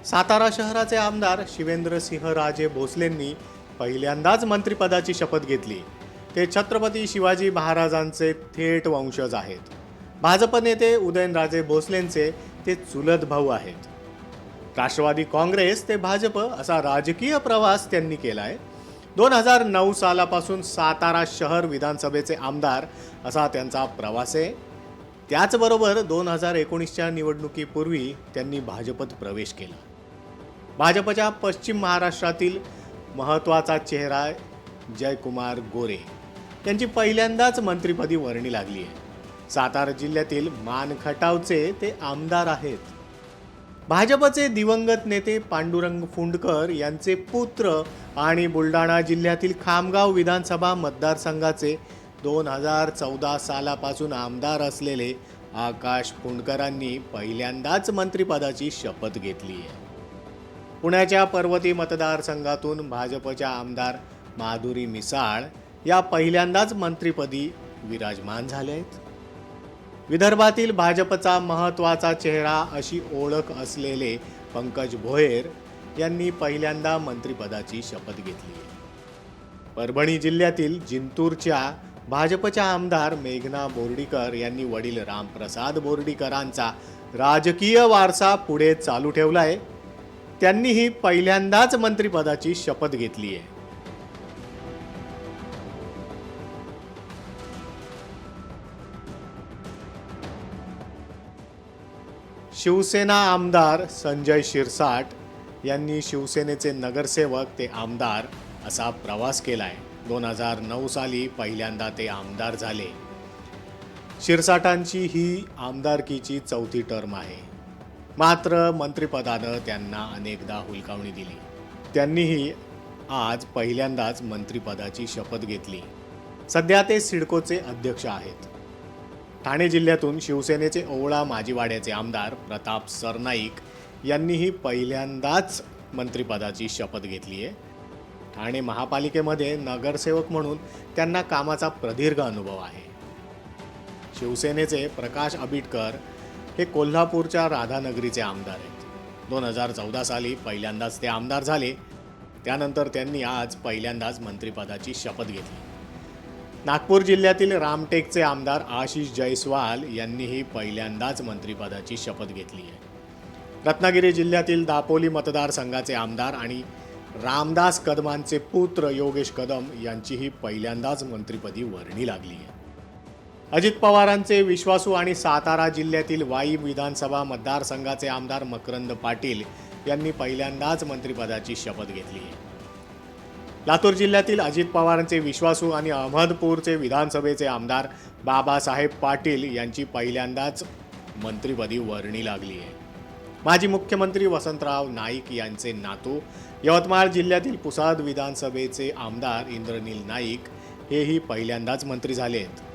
सातारा शहराचे आमदार शिवेंद्रसिंहराजे भोसलेंनी पहिल्यांदाच मंत्रिपदाची शपथ घेतली। ते छत्रपती शिवाजी महाराजांचे थेट वंशज आहेत। भाजप नेते उदयनराजे भोसलेंचे ते चुलत भाऊ आहेत। राष्ट्रवादी काँग्रेस ते भाजप असा राजकीय प्रवास त्यांनी केलाय। 2009 सालापासून सातारा शहर विधानसभेचे आमदार असा त्यांचा प्रवास आहे। त्याचबरोबर 2019च्या निवडणुकीपूर्वी त्यांनी भाजपत प्रवेश केला। भाजपच्या पश्चिम महाराष्ट्रातील महत्त्वाचा चेहरा जयकुमार गोरे यांची पहिल्यांदाच मंत्रिपदी वर्णी लागली आहे। सातारा जिल्ह्यातील मानखटावचे ते आमदार आहेत। भाजपचे दिवंगत नेते पांडुरंग फुंडकर यांचे पुत्र आणि बुलढाणा जिल्ह्यातील खामगाव विधानसभा मतदारसंघाचे 2014 सालापासून आमदार असलेले आकाश फुंडकरांनी पहिल्यांदाच मंत्रिपदाची शपथ घेतली आहे। पुण्याच्या पर्वती मतदारसंघातून भाजपच्या आमदार माधुरी मिसाळ या पहिल्यांदाच मंत्रिपदी विराजमान झाल्या आहेत। विदर्भातील भाजपचा महत्त्वाचा चेहरा अशी ओळख असलेले पंकज भोयर यांनी पहिल्यांदा मंत्रिपदाची शपथ घेतली आहे। परभणी जिल्ह्यातील जिंतूरच्या भाजपच्या आमदार मेघना बोर्डीकर यांनी वडील रामप्रसाद बोर्डीकरांचा राजकीय वारसा पुढे चालू ठेवलाय। त्यांनीही पहिल्यांदाच मंत्रिपदाची शपथ घेतली आहे। शिवसेना आमदार संजय शिरसाट यांनी शिवसेनेचे नगरसेवक ते आमदार असा प्रवास केलाय। 2009 साली पहिल्यांदा ते आमदार झाले। शिरसाटांची ही आमदारकीची 4थी टर्म आहे। मात्र मंत्रिपदानं त्यांना अनेकदा हुलकावणी दिली। त्यांनीही आज पहिल्यांदाच मंत्रिपदाची शपथ घेतली। सध्या ते सिडकोचे अध्यक्ष आहेत। ठाणे जिल्ह्यातून शिवसेनेचे ओवळा माजीवाड्याचे आमदार प्रताप सरनाईक यांनीही पहिल्यांदाच मंत्रिपदाची शपथ घेतली आहे। ठाणे महापालिकेमध्ये नगरसेवक म्हणून त्यांना कामाचा प्रदीर्घ अनुभव आहे। शिवसेनेचे प्रकाश आबिटकर हे कोल्हापूरच्या राधानगरीचे आमदार आहेत। 2014 साली पहिल्यांदाच ते आमदार झाले। त्यानंतर त्यांनी आज पहिल्यांदाच मंत्रिपदाची शपथ घेतली। नागपूर जिल्ह्यातील रामटेकचे आमदार आशिष जयस्वाल यांनीही पहिल्यांदाच मंत्रिपदाची शपथ घेतली आहे। रत्नागिरी जिल्ह्यातील दापोली मतदारसंघाचे आमदार आणि रामदास कदमांचे पुत्र योगेश कदम यांचीही पहिल्यांदाच मंत्रिपदी वर्णी लागली आहे। अजित पवारांचे विश्वासू आणि सातारा जिल्ह्यातील वाई विधानसभा मतदारसंघाचे आमदार मकरंद पाटील यांनी पहिल्यांदाच मंत्रिपदाची शपथ घेतली आहे। लातूर जिल्ह्यातील अजित पवारांचे विश्वासू आणि अहमदपूरचे विधानसभेचे आमदार बाबासाहेब पाटील यांची पहिल्यांदाच मंत्रिपदी वर्णी लागली आहे। माजी मुख्यमंत्री वसंतराव नाईक यांचे नातू यवतमाळ जिल्ह्यातील पुसाद विधानसभेचे आमदार इंद्रनील नाईक हेही पहिल्यांदाच मंत्री झाले आहेत।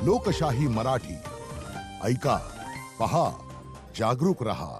लोकशाही मराठी ऐका, पहा, जागरूक रहा।